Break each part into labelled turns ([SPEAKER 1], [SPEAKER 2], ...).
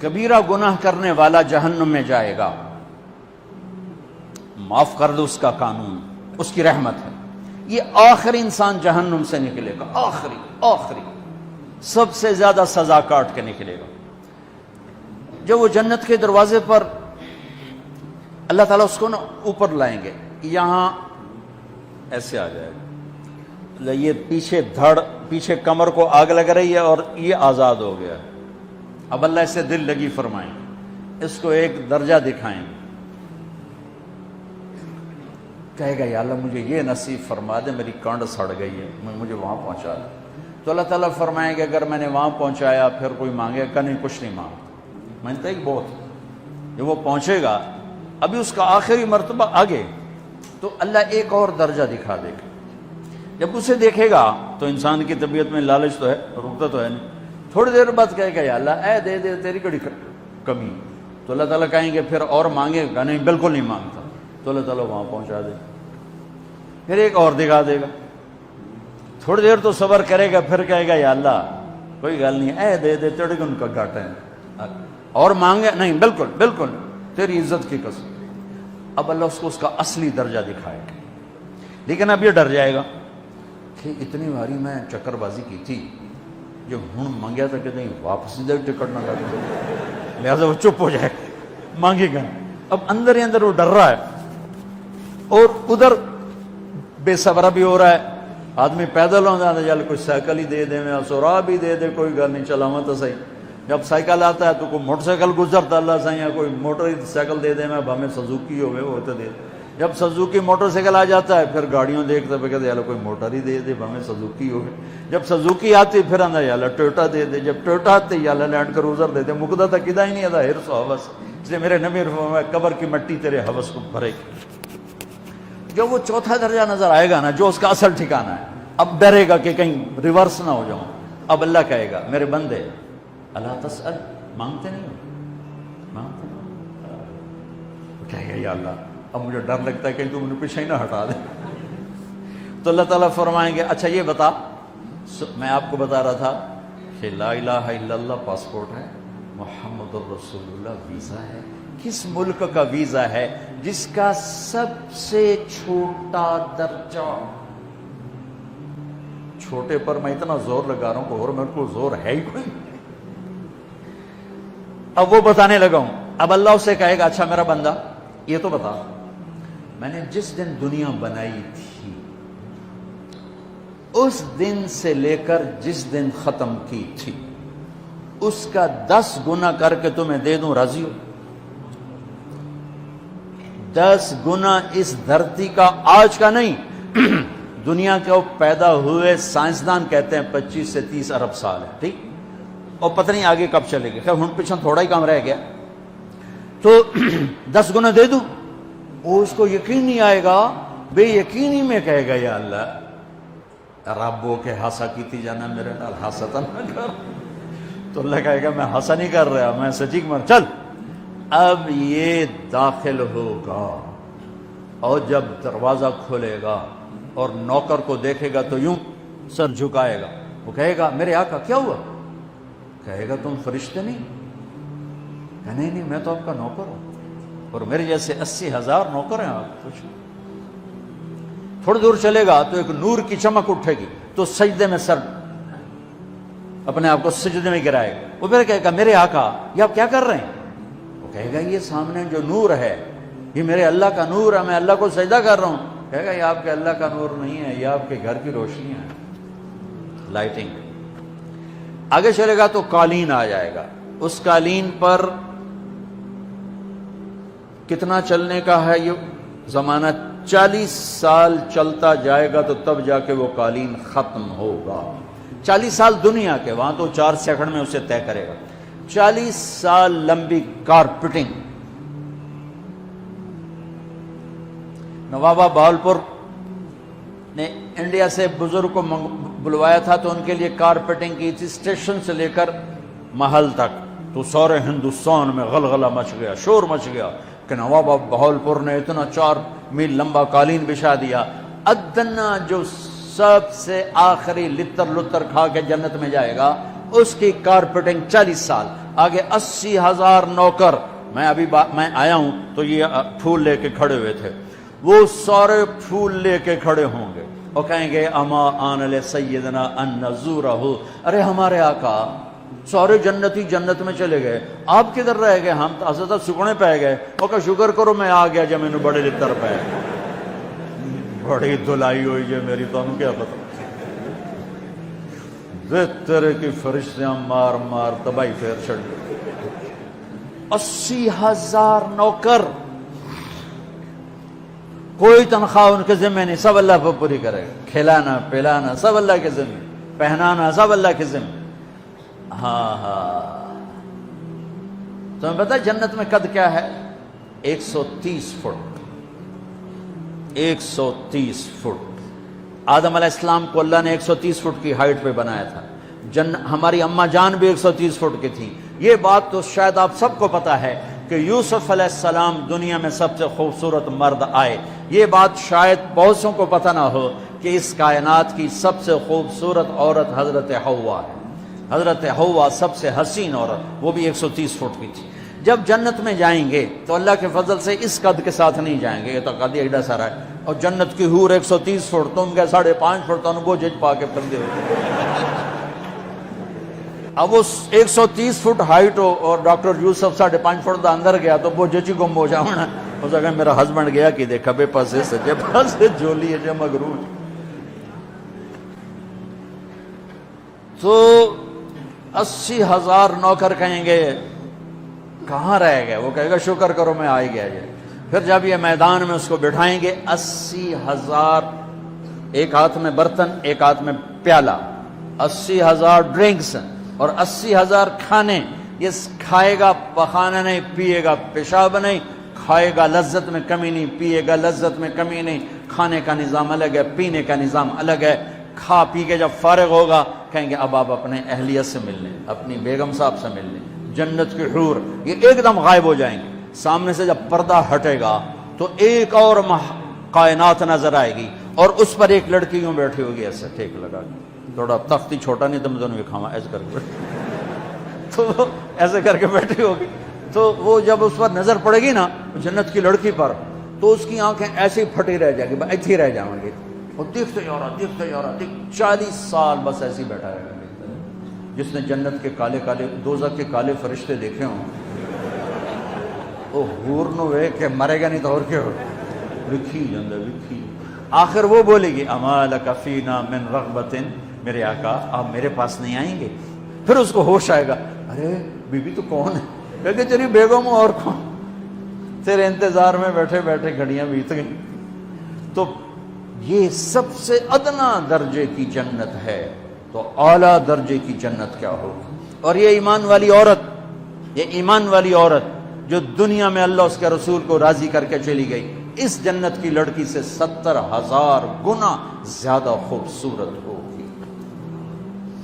[SPEAKER 1] کبیرہ گناہ کرنے والا جہنم میں جائے گا، معاف کر دو اس کا قانون، اس کی رحمت ہے، یہ آخری انسان جہنم سے نکلے گا، آخری سب سے زیادہ سزا کاٹ کے نکلے گا۔ جب وہ جنت کے دروازے پر اللہ تعالیٰ اس کو نا اوپر لائیں گے، یہاں ایسے آ جائے گا، یہ پیچھے کمر کو آگ لگ رہی ہے اور یہ آزاد ہو گیا۔ اب اللہ اسے دل لگی فرمائیں، اس کو ایک درجہ دکھائیں، کہے گا یا اللہ مجھے یہ نصیب فرما دے، میری کانڈ سڑ گئی ہے، مجھے وہاں پہنچا دے۔ تو اللہ تعالیٰ فرمائیں گے اگر میں نے وہاں پہنچایا پھر کوئی مانگے گا نہیں، کچھ نہیں مانگتا، مانتا ہی بہت۔ جب وہ پہنچے گا ابھی اس کا آخری مرتبہ آگے، تو اللہ ایک اور درجہ دکھا دے گا۔ جب اسے دیکھے گا تو انسان کی طبیعت میں لالچ تو ہے، رکتا تو ہے نہیں، تھوڑی دیر بعد کہے گا یا اللہ اے دے دے، تیری کڑی کمی۔ تو اللہ تعالیٰ کہیں گے پھر اور مانگے گا نہیں، بالکل نہیں مانگتا، تو اللہ تعالیٰ وہاں پہنچا دے، پھر ایک اور دکھا دے گا، تھوڑی دیر تو صبر کرے گا، پھر کہے گا یا اللہ کوئی گل نہیں، اے دے دے، تیرے کو ان کا گھاٹا ہے، اور مانگے نہیں، بالکل تیری عزت کی قسم۔ اب اللہ اس کو اس کا اصلی درجہ دکھائے گا، لیکن اب یہ ڈر جائے گا کہ اتنی باری میں چکر بازی کی تھی، جو ہوں مانگیا تھا کہ نہیں واپس دے ٹکٹ نہ لگے، لہٰذا وہ چپ ہو جائے گا، مانگے گا۔ اب اندر ہی اندر وہ ڈر رہا ہے، اور ادھر بے صبرا بھی ہو رہا ہے، آدمی پیدل ہو جاتا ہے، چل کوئی سائیکل ہی دے دے، میں سورا بھی دے دے، کوئی گل نہیں، چلاواں تو صحیح۔ جب سائیکل آتا ہے تو کوئی موٹر سائیکل گزرتا اللہ صحیح ہے، کوئی موٹر سائیکل دے دے، میں ہمیں سزوکی ہوئے وہ تو دے دے۔ جب سزوکی موٹر سائیکل آ جاتا ہے پھر گاڑیوں دیکھتے پہ کہتے ہیں کوئی موٹر ہی دے دے، ہمیں سزوکی ہو گئے۔ جب سزوکی آتی پھر آتا ہے یا ٹویوٹا دے دے، جب ٹویوٹا آتے یا لینڈ کروزر دے دے، مقدہ تک کدا ہی نہیں آتا، ہرس و حوث۔ اس لیے میرے نبی فرمایا قبر کی مٹی تیرے حوث کو بھرے گی۔ جو وہ چوتھا درجہ نظر آئے گا نا، جو اس کا اصل ٹھکانہ ہے، اب ڈرے گا کہ کہیں ریورس نہ ہو جاؤں۔ اب اللہ کہے گا میرے بندے اللہ تسأل، مانگتے نہیں ہو، مانگتے نہیں، کہے گا یا اللہ اب مجھے ڈر لگتا ہے کہ تو مجھے پیچھے ہی نہ ہٹا دے۔ تو اللہ تعالیٰ فرمائیں گے اچھا یہ بتا، میں آپ کو بتا رہا تھا کہ لا الہ الا اللہ پاسپورٹ ہے، محمد الرسول اللہ ویزا ہے۔ کس ملک کا ویزا ہے؟ جس کا سب سے چھوٹا درجہ، چھوٹے پر میں اتنا زور لگا رہا ہوں کہ اور میرے کو زور ہے ہی کوئی۔ اب وہ بتانے لگا ہوں، اب اللہ اسے کہے گا اچھا میرا بندہ یہ تو بتا، میں نے جس دن دنیا بنائی تھی اس دن سے لے کر جس دن ختم کی تھی اس کا 10 گنا کر کے تمہیں دے دوں، راضی ہو؟ 10 گنا اس دھرتی کا، آج کا نہیں، دنیا کے وہ پیدا ہوئے سائنسدان کہتے ہیں 25 سے 30 ارب سال ہے، ٹھیک، اور پتہ نہیں آگے کب چلے گی، خیر ہن پیچھے تھوڑا ہی کام رہ گیا، تو 10 گنا دے دوں۔ وہ اس کو یقین نہیں آئے گا، بے یقینی میں کہے گا یا اللہ ربو کے ہاسا کیتی جانا، میرے نال ہاسا نہ کر۔ تو اللہ کہے گا میں ہاسا نہیں کر رہا، میں سچی مر، چل اب یہ داخل ہوگا، اور جب دروازہ کھولے گا اور نوکر کو دیکھے گا تو یوں سر جھکائے گا، وہ کہے گا میرے آقا کیا ہوا؟ کہے گا تم فرشتے نہیں؟ کہ نہیں میں تو آپ کا نوکر ہوں، اور میرے جیسے 80,000 نوکر ہیں، آپ کچھ تھوڑی دور چلے گا تو ایک نور کی چمک اٹھے گی، تو سجدے میں سر اپنے آپ کو سجدے میں گرائے گا، وہ پھر کہے گا میرے آقا یہ آپ کیا کر رہے ہیں؟ وہ کہے گا یہ سامنے جو نور ہے یہ میرے اللہ کا نور ہے، میں اللہ کو سجدہ کر رہا ہوں۔ کہے گا یہ آپ کے اللہ کا نور نہیں ہے، یہ آپ کے گھر کی روشنی ہے، لائٹنگ۔ آگے چلے گا تو قالین آ جائے گا، اس قالین پر کتنا چلنے کا ہے یہ زمانہ؟ 40 سال چلتا جائے گا تو تب جا کے وہ قالین ختم ہوگا۔ 40 سال دنیا کے، وہاں تو 4 سیکنڈ میں اسے طے کرے گا۔ 40 سال لمبی کارپیٹنگ۔ نوابہ بہاولپور نے انڈیا سے بزرگ کو بلوایا تھا تو ان کے لیے کارپیٹنگ کی تھی، اسٹیشن سے لے کر محل تک، تو سارے ہندوستان میں غلغلہ مچ گیا، شور مچ گیا کہ نوابہ بہاولپور نے اتنا 4 میل لمبا قالین بچھا دیا۔ ادنا جو سب سے آخری لتر لتر کھا کے جنت میں جائے گا اس کی کارپیٹنگ 40 سال، آگے 80,000 نوکر. میں آیا ہوں تو یہ پھول لے کے کھڑے ہوئے تھے، وہ سارے پھول لے کے کھڑے ہوں گے اور کہیں گے اما آن لسیدنا ان نزورہ، ارے ہمارے آقا سارے جنتی جنت میں چلے گئے، آپ کدھر رہ گئے؟ ہم تو حضرت سکنے پہ گئے. وہ کہ شکر کرو میں آ گیا جب میں نے بڑے لتر پہ بڑی دلائی ہوئی ہے میری، تو کیا پتا تیرے کی فرشتیاں مار مار تباہی پھیر چھڑ گئے. 80,000 نوکر، کوئی تنخواہ ان کے ذمہ نہیں، سب اللہ پہ پوری کرے گا. کھلانا پلانا سب اللہ کے ذمہ، پہنانا سب اللہ کے ذمہ. ہاں تمہیں پتا جنت میں قد کیا ہے؟ 130 فٹ. 130 فٹ. آدم علیہ السلام کو اللہ نے 130 فٹ کی ہائٹ پہ بنایا تھا. ہماری اماں جان بھی 130 فٹ کی تھی. یہ بات تو شاید آپ سب کو پتا ہے کہ یوسف علیہ السلام دنیا میں سب سے خوبصورت مرد آئے. یہ بات شاید بہت سو کو پتہ نہ ہو کہ اس کائنات کی سب سے خوبصورت عورت حضرت حوا ہے. حضرت حوا سب سے حسین عورت، وہ بھی 130 فٹ کی تھی. جب جنت میں جائیں گے تو اللہ کے فضل سے اس قد کے ساتھ نہیں جائیں گے، یہ تو قد ایڈا سارا ہے. اور جنت کی حور 130 فٹ، تم کیا 5.5 فٹ، تو وہ جج پا کے پردے ہوتے. اب اس 130 فٹ ہائٹ ہو اور ڈاکٹر یوسف 5.5 فٹ دا اندر گیا تو وہ جچی گم ہو جاؤنا. اس جگہ میرا ہسبینڈ گیا کہ دیکھا بے پاسے سجے پاسے جولی ہے جو مغرور. تو 80,000 نوکر کہیں گے کہاں رہ گئے؟ وہ کہے گا شکر کرو میں آ ہی گیا. پھر جب یہ میدان میں اس کو بٹھائیں گے 80,000، ایک ہاتھ میں برتن ایک ہاتھ میں پیالہ، 80,000 ڈرنکس اور 80,000 کھانے. یہ کھائے گا پخانا نہیں، پیے گا پیشاب نہیں، کھائے گا لذت میں کمی نہیں، پیے گا لذت میں کمی نہیں. کھانے کا نظام الگ ہے، پینے کا نظام الگ ہے. کھا پی کے جب فارغ ہوگا کہیں گے اب آپ اپنے اہلیت سے مل لیں، اپنی بیگم صاحب سے مل لیں. جنت کی حور یہ ایک دم غائب ہو جائیں گے. سامنے سے جب پردہ ہٹے گا تو ایک اور کائنات نظر آئے گی اور اس پر ایک لڑکی یوں بیٹھی ہوگی ایسے ٹھیک لگا کے، تھوڑا تختی چھوٹا نہیں تو میں دونوں بھی کھاواں ایسے کر کے تو ایسے کر کے بیٹھی ہوگی. تو وہ جب اس پر نظر پڑے گی نا جنت کی لڑکی پر تو اس کی آنکھیں ایسے ہی پھٹی رہ جائیں گی، ایسے ہی رہ جائیں گے. وہ دیکھتے جا رہا 40 سال بس ایسے ہی بیٹھا رہے گا. جس نے جنت کے کالے کالے دوزخ کے کالے فرشتے دیکھے ہوں وہ حور نو وے کہ مرے گا نہیں تو اور کیا ہو لکھی جندہ لکھی. آخر وہ بولے گی اما لک فینا من رغبت، میرے آقا آپ میرے پاس نہیں آئیں گے؟ پھر اس کو ہوش آئے گا، ارے بی بی تو کون ہے؟ کہ تیری بیگم اور کون، تیرے انتظار میں بیٹھے بیٹھے گھڑیاں بیت گئیں. تو یہ سب سے ادنا درجے کی جنت ہے، تو اعلیٰ درجے کی جنت کیا ہوگی. اور یہ ایمان والی عورت، یہ ایمان والی عورت جو دنیا میں اللہ اس کے رسول کو راضی کر کے چلی گئی، اس جنت کی لڑکی سے 70,000 گنا زیادہ خوبصورت ہوگی.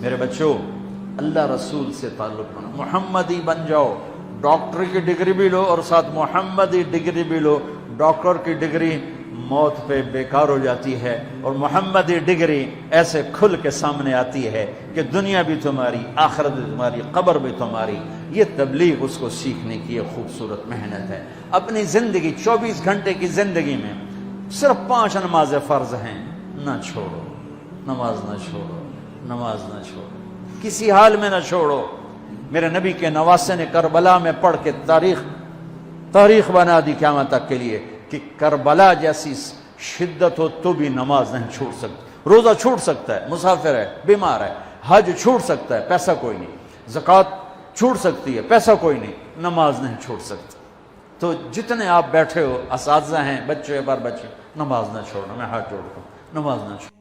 [SPEAKER 1] میرے بچوں اللہ رسول سے تعلق بنا، محمدی بن جاؤ. ڈاکٹر کی ڈگری بھی لو اور ساتھ محمدی ڈگری بھی لو. ڈاکٹر کی ڈگری موت پہ بیکار ہو جاتی ہے اور محمدی ڈگری ایسے کھل کے سامنے آتی ہے کہ دنیا بھی تمہاری، آخرت بھی تمہاری، قبر بھی تمہاری. یہ تبلیغ اس کو سیکھنے کی ایک خوبصورت محنت ہے. اپنی زندگی 24 گھنٹے کی زندگی میں صرف 5 نمازیں فرض ہیں، نہ چھوڑو. نماز نہ چھوڑو، نماز نہ چھوڑو، کسی حال میں نہ چھوڑو. میرے نبی کے نواسے نے کربلا میں پڑھ کے تاریخ بنا دی قیامت تک کے لیے کہ کربلا جیسی شدت ہو تو بھی نماز نہیں چھوٹ سکتی. روزہ چھوٹ سکتا ہے، مسافر ہے، بیمار ہے. حج چھوٹ سکتا ہے، پیسہ کوئی نہیں. زکوٰۃ چھوٹ سکتی ہے، پیسہ کوئی نہیں. نماز نہیں چھوٹ سکتی. تو جتنے آپ بیٹھے ہو، اساتذہ ہیں، بچے بار بچے، نماز نہ چھوڑنا. میں ہاتھ جوڑتا ہوں، نماز نہ چھوڑنا.